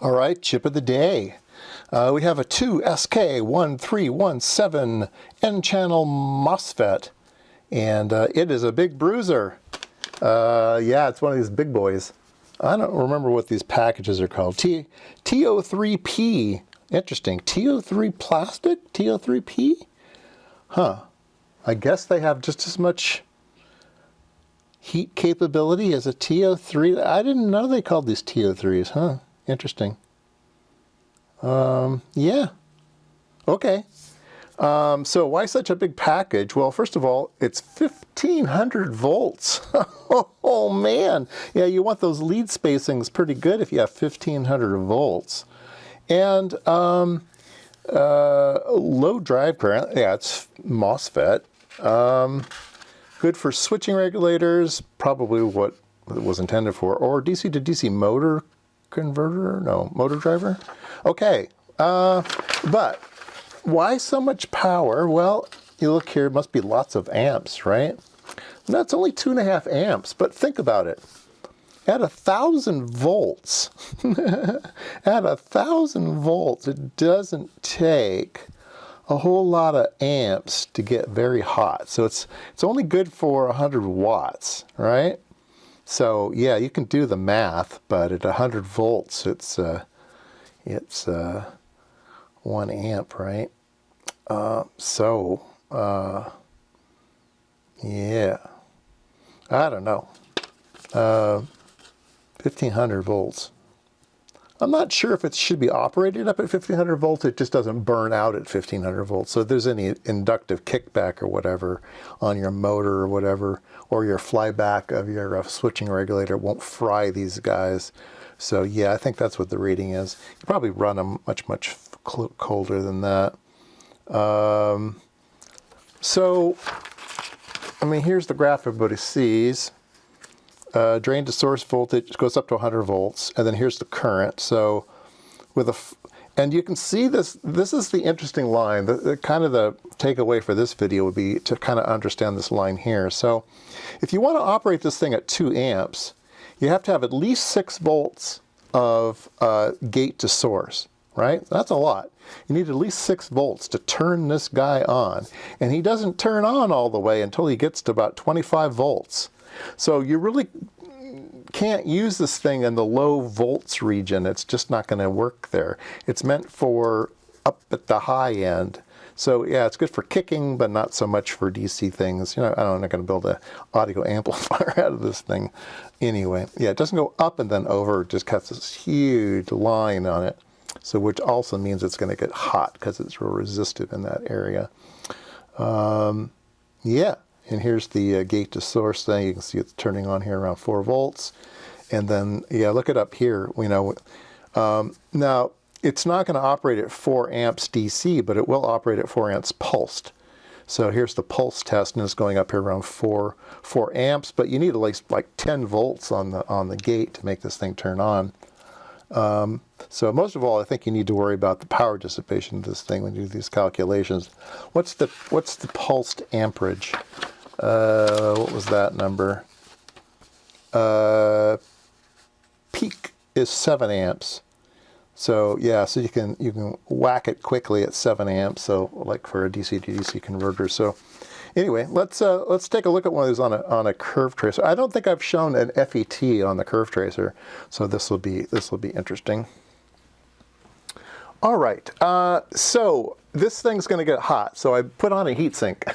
All right, chip of the day. We have a 2SK1317 N-channel MOSFET, and it is a big bruiser. Yeah, it's one of these big boys. I don't remember what these packages are called. TO3P. Interesting. TO3 plastic? TO3P? Huh. I guess they have just as much heat capability as a TO3. I didn't know they called these TO3s, huh? Interesting. Yeah. Okay. So why such a big package? Well, first of all, it's 1500 volts. Oh man. Yeah, you want those lead spacings pretty good if you have 1500 volts. And low drive current. Yeah, it's MOSFET. Good for switching regulators, probably what it was intended for, or DC to DC motor converter? No, motor driver? Okay, but why so much power? Well, you look here, it must be lots of amps, right? No, it's only 2.5 amps, but think about it. At 1,000 volts, at 1,000 volts, it doesn't take a whole lot of amps to get very hot. So it's only good for 100 watts, right? So yeah, you can do the math, but at 100 volts, it's 1 amp, right? Yeah, I don't know. 1500 volts. I'm not sure if it should be operated up at 1500 volts. It just doesn't burn out at 1500 volts. So if there's any inductive kickback or whatever on your motor or whatever, or your flyback of your switching regulator, it won't fry these guys. So yeah, I think that's what the reading is. You probably run them much colder than that. So, I mean, here's the graph everybody sees. Drain to source voltage goes up to 100 volts, and then here's the current. So and you can see this is the interesting line. The kind of the takeaway for this video would be to kind of understand this line here. So if you want to operate this thing at 2 amps, you have to have at least 6 volts of gate to source, right? That's a lot. You need at least 6 volts to turn this guy on, and he doesn't turn on all the way until he gets to about 25 volts. So you really can't use this thing in the low volts region. It's just not going to work there. It's meant for up at the high end. So yeah, it's good for kicking, but not so much for DC things. You know, I'm not going to build an audio amplifier out of this thing anyway. Yeah, it doesn't go up and then over. It just cuts this huge line on it. So which also means it's going to get hot because it's real resistive in that area. Yeah. And here's the gate to source thing. You can see it's turning on here around 4 volts. And then, yeah, look it up here. You know, now, it's not going to operate at 4 amps DC, but it will operate at 4 amps pulsed. So here's the pulse test, and it's going up here around 4 amps. But you need at least like 10 volts on the gate to make this thing turn on. So most of all, I think you need to worry about the power dissipation of this thing when you do these calculations. What's the pulsed amperage? What was that number? Peak is 7 amps. So yeah, so you can whack it quickly at 7 amps. So like for a DC to DC converter. So anyway, let's take a look at one of these on a curve tracer. I don't think I've shown an FET on the curve tracer, so this will be interesting. All right, so this thing's going to get hot, so I put on a heat sink,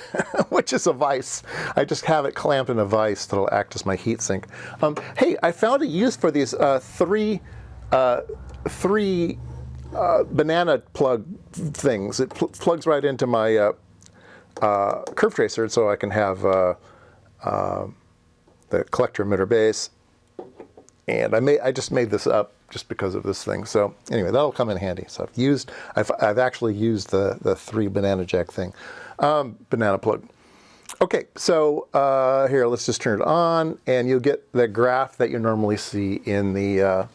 which is a vise. I just have it clamped in a vise that'll act as my heat sink. Hey, I found a use for these three banana plug things. It plugs right into my curve tracer, so I can have the collector emitter base. And I just made this up just because of this thing. So anyway, that'll come in handy. So I've actually used the 3 banana jack thing, banana plug. Okay, so here, let's just turn it on, and you'll get the graph that you normally see in the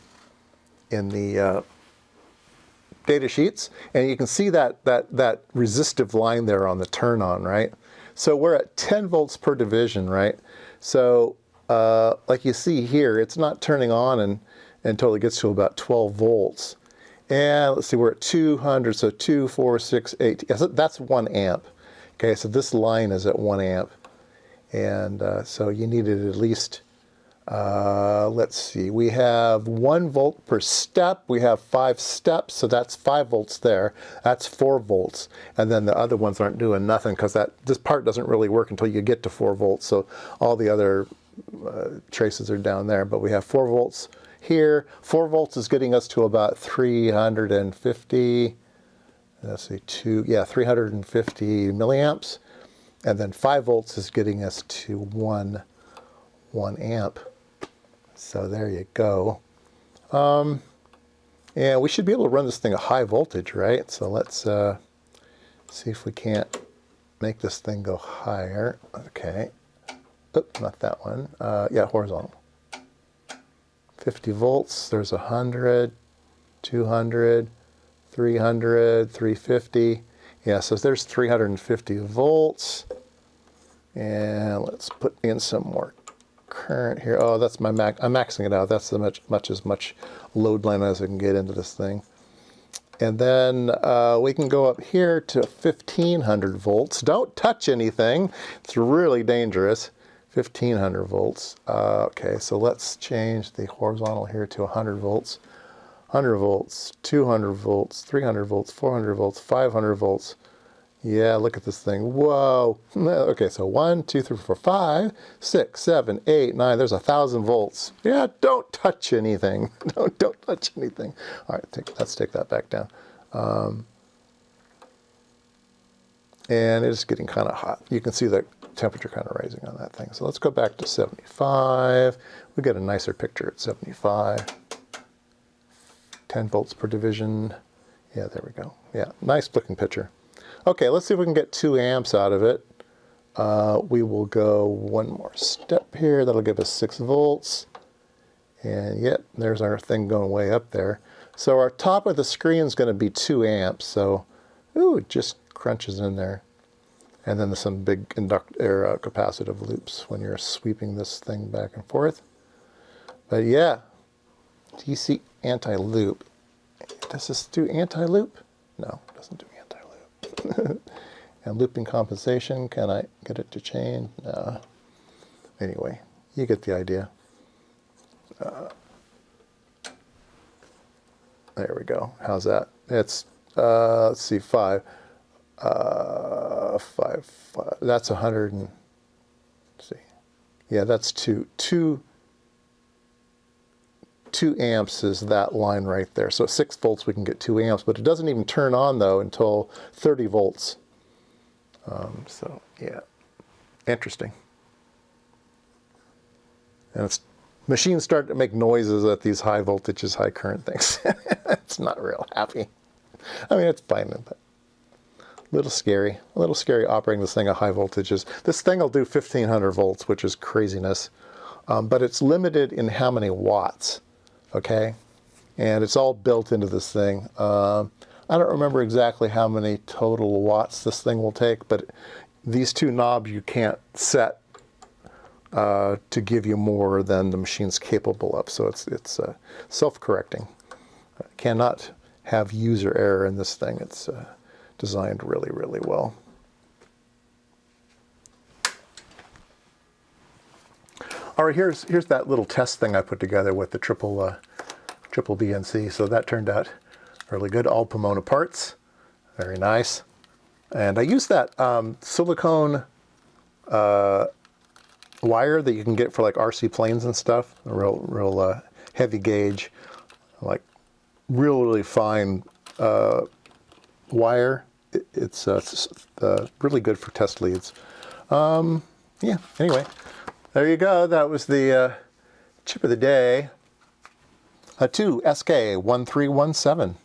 data sheets, and you can see that resistive line there on the turn on, right? So we're at 10 volts per division, right? So like you see here, it's not turning on until it gets to about 12 volts. And let's see, we're at 200, so 2, 4, 6, 8. Yes, that's 1 amp. Okay, so this line is at 1 amp. And so you needed at least, let's see, we have 1 volt per step. We have 5 steps, so that's 5 volts there. That's 4 volts. And then the other ones aren't doing nothing because this part doesn't really work until you get to 4 volts. So all the other traces are down there. But we have 4 volts here. 4 volts is getting us to about 350, let's see, 350 milliamps. And then 5 volts is getting us to 1 amp. So there you go. Yeah, we should be able to run this thing at high voltage, right? So let's see if we can't make this thing go higher. Okay. Oops, not that one. Yeah, horizontal. 50 volts, there's 100, 200, 300, 350. Yeah, so there's 350 volts. And let's put in some more current here. Oh, that's my max. I'm maxing it out. That's as much load line as I can get into this thing. And then we can go up here to 1500 volts. Don't touch anything. It's really dangerous. 1500 volts. Okay, so let's change the horizontal here to 100 volts. 100 volts, 200 volts, 300 volts, 400 volts, 500 volts. Yeah, look at this thing. Whoa. Okay, so 1, 2, 3, 4, 5, 6, 7, 8, 9. There's 1000 volts. Yeah, don't touch anything. Don't touch anything. All right, let's take that back down. And it's getting kind of hot. You can see the temperature kind of rising on that thing. So let's go back to 75. We get a nicer picture at 75. 10 volts per division. Yeah, there we go. Yeah, nice looking picture. Okay, let's see if we can get 2 amps out of it. We will go one more step here. That'll give us 6 volts. And yep, there's our thing going way up there. So our top of the screen is going to be 2 amps. So, ooh, it just crunches in there. And then there's some big capacitive loops when you're sweeping this thing back and forth. But yeah, DC anti-loop. Does this do anti-loop? No, it doesn't do anti-loop. And looping compensation, can I get it to change? No. Anyway, you get the idea. There we go. How's that? It's, let's see, 5. 5. That's 100 and, let's see. Yeah, that's 2 amps is that line right there. So 6 volts we can get 2 amps, but it doesn't even turn on though until 30 volts. So yeah, interesting. And machines start to make noises at these high voltages, high current things. It's not real happy. I mean, it's fine, but a little scary operating this thing at high voltages. This thing will do 1500 volts, which is craziness, but it's limited in how many watts. Okay, and it's all built into this thing. I don't remember exactly how many total watts this thing will take, but these 2 knobs you can't set to give you more than the machine's capable of. So it's self-correcting. Cannot have user error in this thing. It's designed really, really well. All right, here's that little test thing I put together with the triple BNC. So that turned out really good. All Pomona parts, very nice. And I used that silicone wire that you can get for like RC planes and stuff. A real heavy gauge, like really fine wire. It's really good for test leads. Yeah. Anyway. There you go. That was the chip of the day. A 2SK1317.